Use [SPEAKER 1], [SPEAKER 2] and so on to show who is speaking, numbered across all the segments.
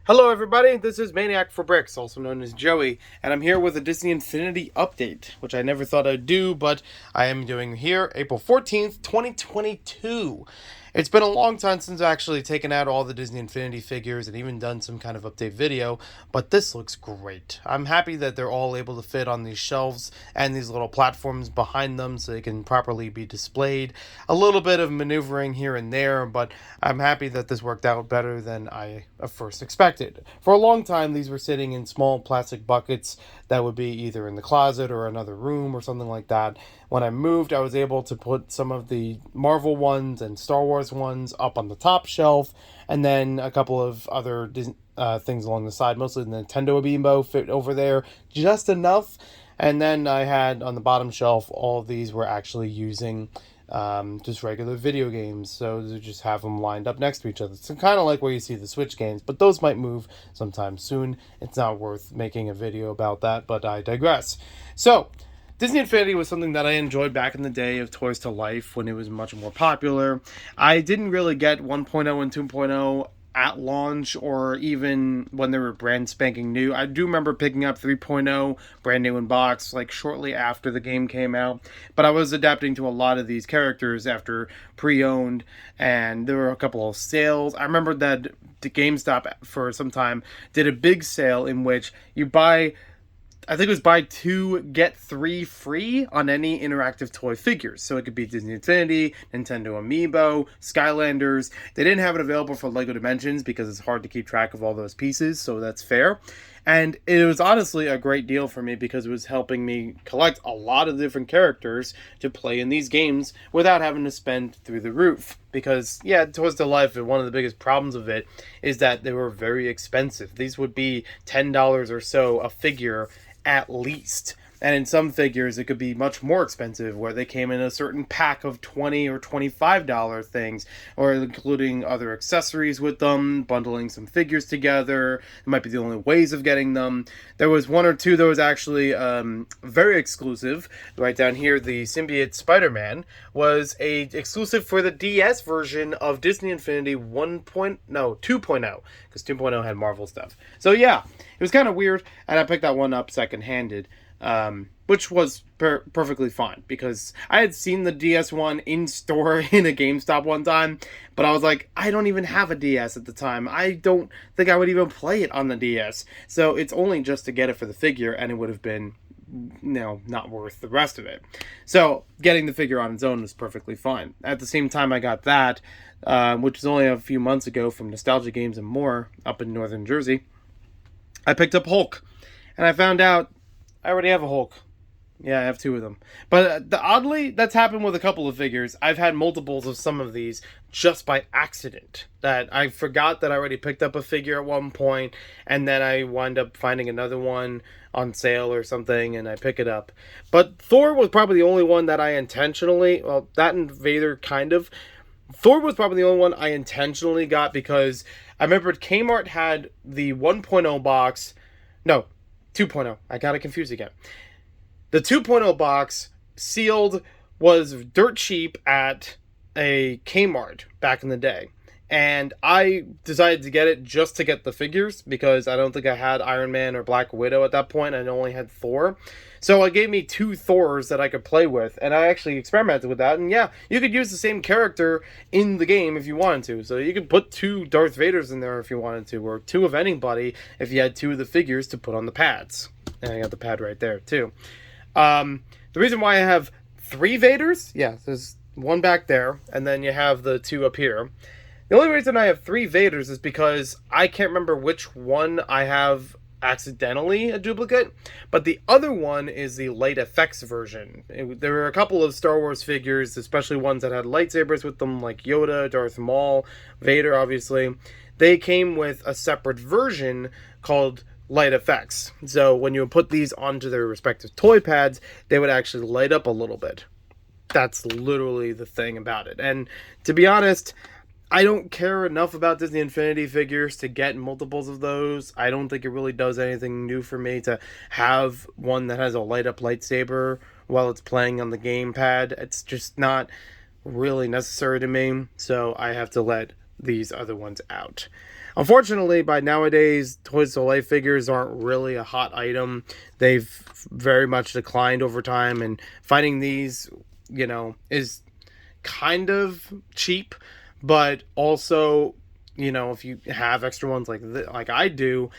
[SPEAKER 1] Hello everybody, this is Maniac4Bricks, also known as Joey, and I'm here with a Disney Infinity update, which I never thought I'd do, but I am doing here, April 14th, 2022. It's been a long time since I've actually taken out all the Disney Infinity figures and even done some kind of update video, but this looks great. I'm happy that they're all able to fit on these shelves and these little platforms behind them so they can properly be displayed. A little bit of maneuvering here and there, but I'm happy that this worked out better than I at first expected. For a long time, these were sitting in small plastic buckets that would be either in the closet or another room or something like that. When I moved, I was able to put some of the Marvel ones and Star Wars ones up on the top shelf, and then a couple of other things along the side. Mostly the Nintendo Amiibo fit over there just enough. And then I had on the bottom shelf, all of these were actually using just regular video games, so to just have them lined up next to each other. It's kind of like where you see the Switch games, but those might move sometime soon. It's not worth making a video about that, but I digress. So, Disney Infinity was something that I enjoyed back in the day of Toys to Life when it was much more popular. I didn't really get 1.0 and 2.0 at launch or even when they were brand spanking new. I do remember picking up 3.0 brand new in box like shortly after the game came out, but I was adapting to a lot of these characters after pre-owned, and there were a couple of sales. I remember that the GameStop for some time did a big sale in which you buy, I think it was buy two, get three free on any interactive toy figures. So it could be Disney Infinity, Nintendo Amiibo, Skylanders. They didn't have it available for LEGO Dimensions because it's hard to keep track of all those pieces, so that's fair. And it was honestly a great deal for me because it was helping me collect a lot of different characters to play in these games without having to spend through the roof. Because, yeah, Toys to Life, one of the biggest problems of it is that they were very expensive. These would be $10 or so a figure at least. And in some figures, it could be much more expensive, where they came in a certain pack of $20 or $25 things, or including other accessories with them, bundling some figures together. It might be the only ways of getting them. There was one or two that was actually very exclusive. Right down here, the Symbiote Spider-Man was a exclusive for the DS version of Disney Infinity 2.0, because 2.0 had Marvel stuff. So yeah, it was kind of weird, and I picked that one up second-handed. Which was perfectly fine because I had seen the DS one in store in a GameStop one time, but I was like, I don't even have a DS at the time. I don't think I would even play it on the DS. So it's only just to get it for the figure, and it would have been, not worth the rest of it. So getting the figure on its own was perfectly fine. At the same time, I got that, which was only a few months ago from Nostalgia Games and More up in Northern Jersey. I picked up Hulk, and I found out I already have a Hulk. Yeah, I have two of them. But oddly, that's happened with a couple of figures. I've had multiples of some of these just by accident. That I forgot that I already picked up a figure at one point, and then I wind up finding another one on sale or something, and I pick it up. But Thor was probably the only one that I intentionally, well, that and Vader kind of. Thor was probably the only one I intentionally got because I remembered Kmart had the 1.0 box. No, 2.0. I got it confused again. The 2.0 box sealed was dirt cheap at a Kmart back in the day. And I decided to get it just to get the figures because I don't think I had Iron Man or Black Widow at that point. I only had Thor. So it gave me two Thors that I could play with, and I actually experimented with that. And yeah, you could use the same character in the game if you wanted to. So you could put two Darth Vaders in there if you wanted to, or two of anybody if you had two of the figures to put on the pads. And I got the pad right there too. The reason why I have three Vaders, yeah, there's one back there, and then you have the two up here. The only reason I have three Vaders is because I can't remember which one I have accidentally a duplicate, but the other one is the light effects version. There were a couple of Star Wars figures, especially ones that had lightsabers with them, like Yoda, Darth Maul, Vader, obviously. They came with a separate version called light effects. So when you put these onto their respective toy pads, they would actually light up a little bit. That's literally the thing about it. And to be honest, I don't care enough about Disney Infinity figures to get multiples of those. I don't think it really does anything new for me to have one that has a light up lightsaber while it's playing on the gamepad. It's just not really necessary to me, so I have to let these other ones out. Unfortunately, by nowadays, Toys to Life figures aren't really a hot item. They've very much declined over time, and finding these, is kind of cheap, but also, if you have extra ones like I do,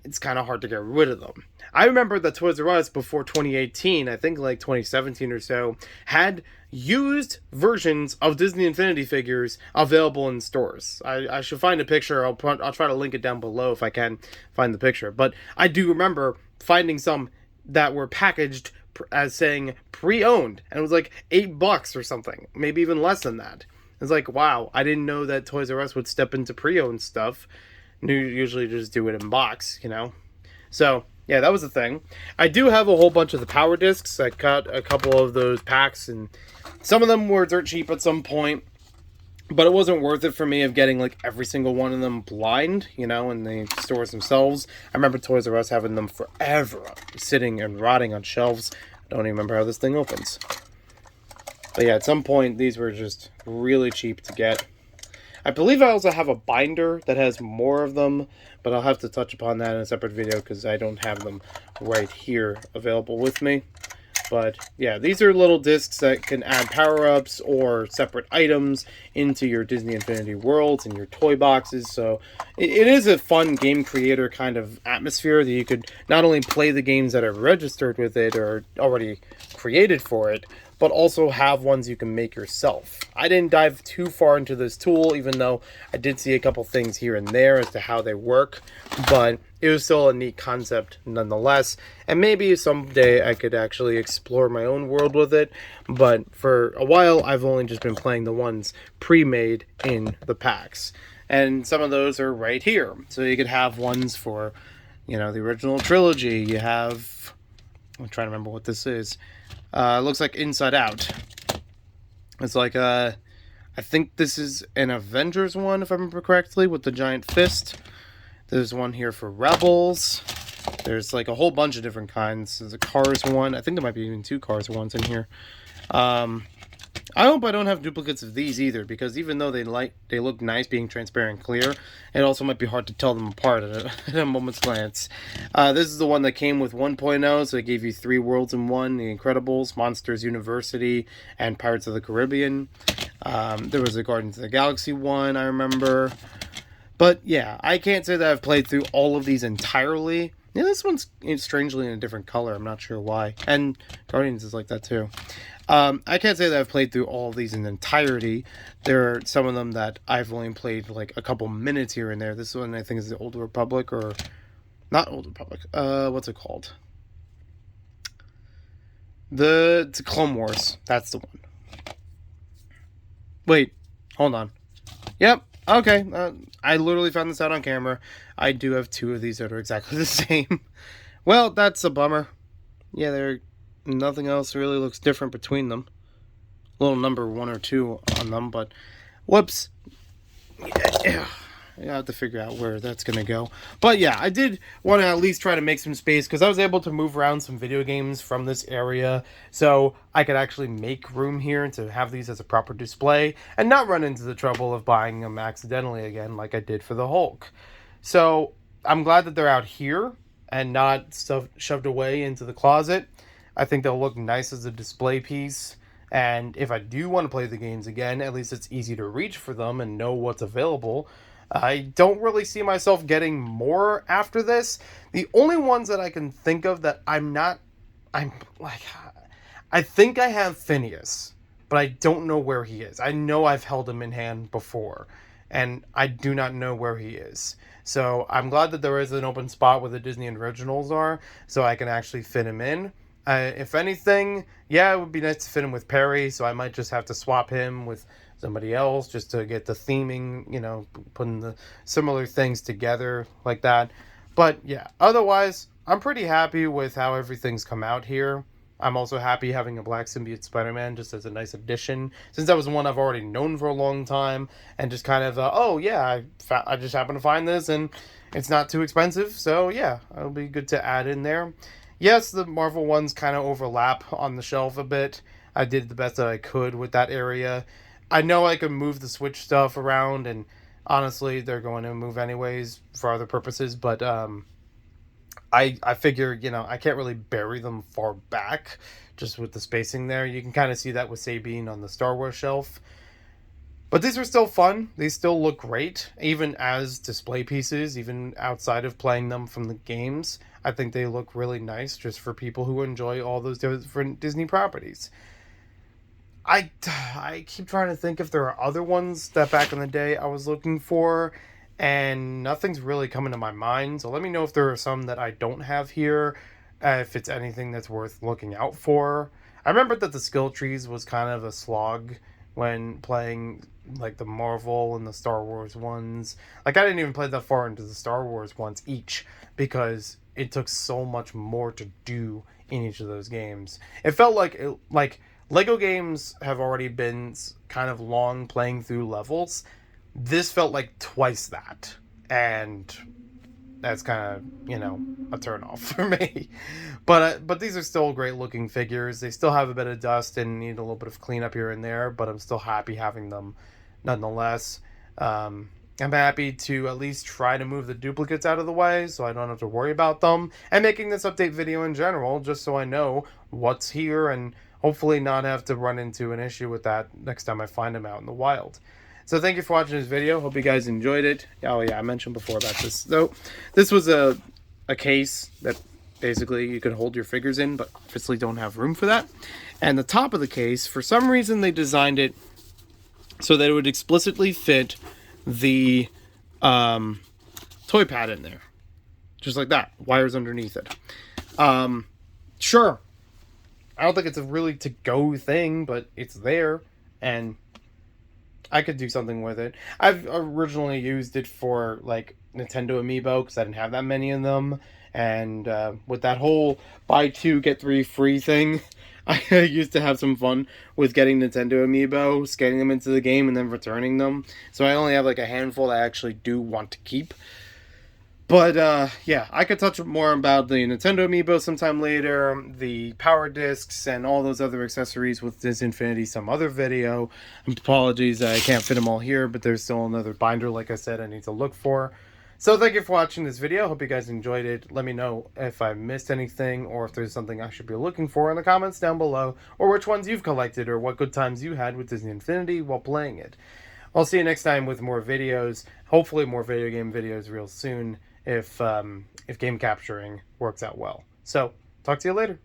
[SPEAKER 1] it's kind of hard to get rid of them. I remember that Toys R Us before 2018, I think like 2017 or so, had used versions of Disney Infinity figures available in stores. I should find a picture. I'll try to link it down below if I can find the picture. But I do remember finding some that were packaged as saying pre-owned, and it was like $8 or something, maybe even less than that. It's like, wow, I didn't know that Toys R Us would step into pre-owned stuff. Usually just do it in box. So yeah, that was the thing. I do have a whole bunch of the power discs. I cut a couple of those packs, and some of them were dirt cheap at some point, but it wasn't worth it for me of getting like every single one of them blind, in the stores themselves. I remember Toys R Us having them forever sitting and rotting on shelves. I don't even remember how this thing opens. But yeah, at some point, these were just really cheap to get. I believe I also have a binder that has more of them, but I'll have to touch upon that in a separate video because I don't have them right here available with me. But yeah, these are little discs that can add power-ups or separate items into your Disney Infinity worlds and your toy boxes. So it is a fun game creator kind of atmosphere that you could not only play the games that are registered with it or already created for it, but also have ones you can make yourself. I didn't dive too far into this tool, even though I did see a couple things here and there as to how they work, but it was still a neat concept nonetheless, and maybe someday I could actually explore my own world with it, but for a while I've only just been playing the ones pre-made in the packs, and some of those are right here. So you could have ones for, the original trilogy. You have, I'm trying to remember what this is. It looks like Inside Out. It's like, I think this is an Avengers one, if I remember correctly, with the giant fist. There's one here for Rebels. There's like a whole bunch of different kinds. There's a Cars one. I think there might be even 2 Cars ones in here. I hope I don't have duplicates of these either, because even though they look nice being transparent and clear, it also might be hard to tell them apart at a moment's glance. This is the one that came with 1.0, so it gave you 3 worlds in one: The Incredibles, Monsters University, and Pirates of the Caribbean. There was a Guardians of the Galaxy one, I remember. But yeah, I can't say that I've played through all of these entirely. Yeah, this one's strangely in a different color. I'm not sure why. And Guardians is like that too. I can't say that I've played through all of these in entirety. There are some of them that I've only played like a couple minutes here and there. This one I think is the Old Republic, or not Old Republic. What's it called? It's Clone Wars. That's the one. Wait, hold on. Yep. Okay. I literally found this out on camera. I do have 2 of these that are exactly the same. Well, that's a bummer. Yeah, nothing else really looks different between them. Little number 1 or 2 on them, but whoops. Yeah, I have to figure out where that's going to go. But yeah, I did want to at least try to make some space, because I was able to move around some video games from this area, so I could actually make room here to have these as a proper display and not run into the trouble of buying them accidentally again like I did for the Hulk. So I'm glad that they're out here and not shoved away into the closet. I think they'll look nice as a display piece. And if I do want to play the games again, at least it's easy to reach for them and know what's available. I don't really see myself getting more after this. The only ones that I can think of that I think I have Phineas, but I don't know where he is. I know I've held him in hand before, and I do not know where he is. So I'm glad that there is an open spot where the Disney Originals are, so I can actually fit him in. If anything, yeah, it would be nice to fit him with Perry, so I might just have to swap him with somebody else just to get the theming, putting the similar things together like that. But yeah, otherwise, I'm pretty happy with how everything's come out here. I'm also happy having a Black Symbiote Spider-Man just as a nice addition, since that was one I've already known for a long time, and just kind of, oh yeah, I just happened to find this, and it's not too expensive, so yeah, it'll be good to add in there. Yes, the Marvel ones kind of overlap on the shelf a bit. I did the best that I could with that area. I know I could move the Switch stuff around and Honestly, they're going to move anyways for other purposes, but I figure, I can't really bury them far back just with the spacing there. You can kind of see that with Sabine on the Star Wars shelf. But these are still fun. They still look great, even as display pieces, even outside of playing them from the games. I think they look really nice just for people who enjoy all those different Disney properties. I keep trying to think if there are other ones that back in the day I was looking for, and nothing's really coming to my mind. So let me know if there are some that I don't have here, if it's anything that's worth looking out for. I remember that the skill trees was kind of a slog when playing like the Marvel and the Star Wars ones. Like I didn't even play that far into the Star Wars ones each because it took so much more to do in each of those games. It felt like Lego games have already been kind of long playing through levels. This felt like twice that, and that's kind of a turnoff for me. But these are still great looking figures. They still have a bit of dust and need a little bit of cleanup here and there, but I'm still happy having them nonetheless. I'm happy to at least try to move the duplicates out of the way so I don't have to worry about them, and making this update video in general just so I know what's here and hopefully not have to run into an issue with that next time I find them out in the wild. So thank you for watching this video. Hope you guys enjoyed it. Oh yeah, I mentioned before about this. So this was a case that basically you could hold your figures in, but obviously don't have room for that. And the top of the case, for some reason they designed it so that it would explicitly fit the toy pad in there. Just like that. Wires underneath it. Sure. I don't think it's a really to-go thing, but it's there, and I could do something with it. I've originally used it for, like, Nintendo Amiibo, because I didn't have that many of them, and with that whole buy two, get three free thing, I used to have some fun with getting Nintendo Amiibo, scanning them into the game, and then returning them. So I only have, like, a handful that I actually do want to keep. But, yeah, I could touch more about the Nintendo Amiibo sometime later, the power discs, and all those other accessories with this Infinity some other video. Apologies, I can't fit them all here, but there's still another binder, like I said, I need to look for. So thank you for watching this video. Hope you guys enjoyed it. Let me know if I missed anything, or if there's something I should be looking for in the comments down below, or which ones you've collected, or what good times you had with Disney Infinity while playing it. I'll see you next time with more videos, hopefully more video game videos real soon, if game capturing works out well. So, talk to you later.